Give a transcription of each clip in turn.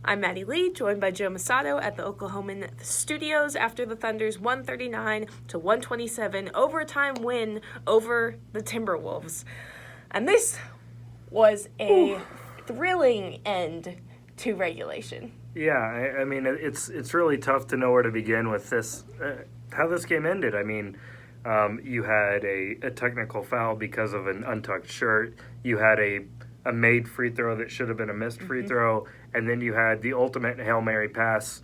I'm Maddie Lee, joined by Joe Mussatto at the Oklahoman studios after the Thunder's 139-127 overtime win over the Timberwolves. And this was a thrilling end to regulation. Yeah, I mean, it's really tough to know where to begin with this, how this game ended. I mean, you had a technical foul because of an untucked shirt. You had a made free throw that should have been a missed free throw. And then you had the ultimate Hail Mary pass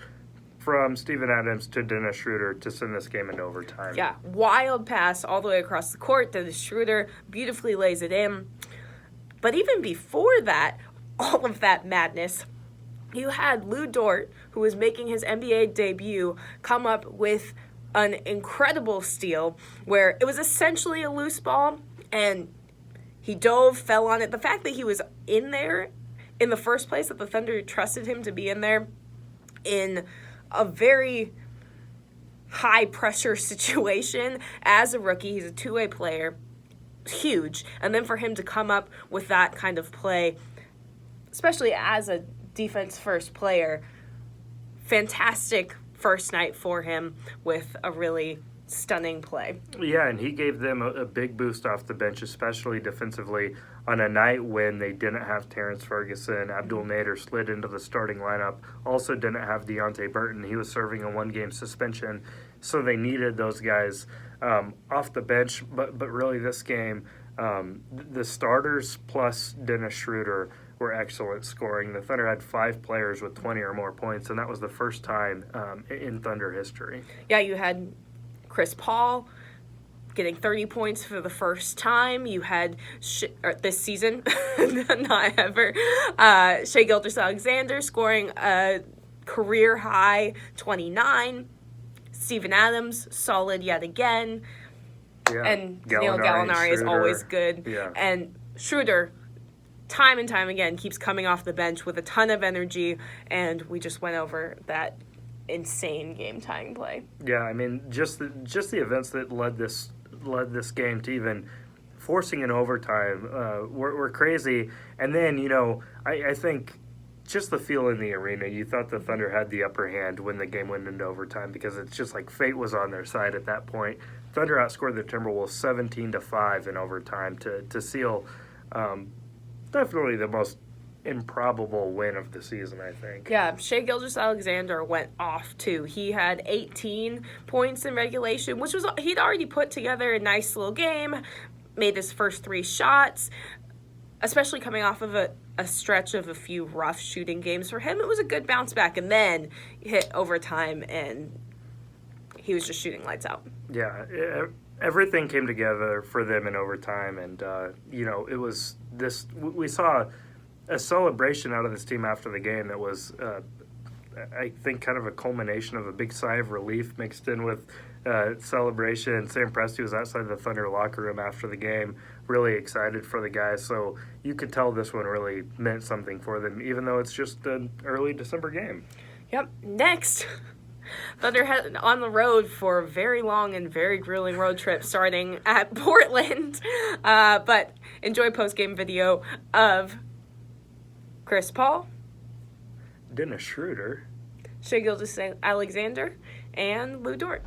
from Steven Adams to Dennis Schroeder to send this game into overtime. Yeah, wild pass all the way across the court. Dennis Schroeder beautifully lays it in. But even before that, all of that madness, you had Lou Dort, who was making his NBA debut, come up with an incredible steal where it was essentially a loose ball, and he dove, fell on it. The fact that he was in there in the first place, that the Thunder trusted him to be in there in a very high-pressure situation as a rookie, he's a two-way player, huge. And then for him to come up with that kind of play, especially as a defense-first player, fantastic first night for him with a really stunning play. Yeah, and he gave them a big boost off the bench, especially defensively, on a night when they didn't have Terrence Ferguson. Abdul Nader slid into the starting lineup. Also didn't have Deonte Burton. He was serving a one-game suspension, so they needed those guys off the bench. But really this game, the starters plus Dennis Schroeder were excellent scoring. The Thunder had 5 players with 20 or more points, and that was the first time in Thunder history. Yeah, you had Chris Paul getting 30 points for the first time. You had, this season, not ever, Shai Gilgeous-Alexander scoring a career-high 29. Steven Adams, solid yet again. Yeah. And Neil Gallinari is always good. Yeah. And Schroeder, time and time again, keeps coming off the bench with a ton of energy, and we just went over that insane game-tying play. Yeah, I mean, just the events that led this game to even forcing an overtime were crazy. And then, I think just the feel in the arena, you thought the Thunder had the upper hand when the game went into overtime because it's just like fate was on their side at that point. Thunder outscored the Timberwolves 17-5 in overtime to seal definitely the most improbable win of the season, I think. Yeah, Shai Gilgeous-Alexander went off too. He had 18 points in regulation, which was, he'd already put together a nice little game, made his first 3 shots, especially coming off of a stretch of a few rough shooting games for him. It was a good bounce back, and then hit overtime, and he was just shooting lights out. Yeah, everything came together for them in overtime, and, it was this, we saw a celebration out of this team after the game that was, I think, kind of a culmination of a big sigh of relief mixed in with celebration. Sam Presti was outside the Thunder locker room after the game, really excited for the guys. So you could tell this one really meant something for them, even though it's just an early December game. Yep. Next, Thunder head on the road for a very long and very grueling road trip starting at Portland. But enjoy post-game video of Chris Paul, Dennis Schroeder, Shai Gilgeous-Alexander, and Lou Dort.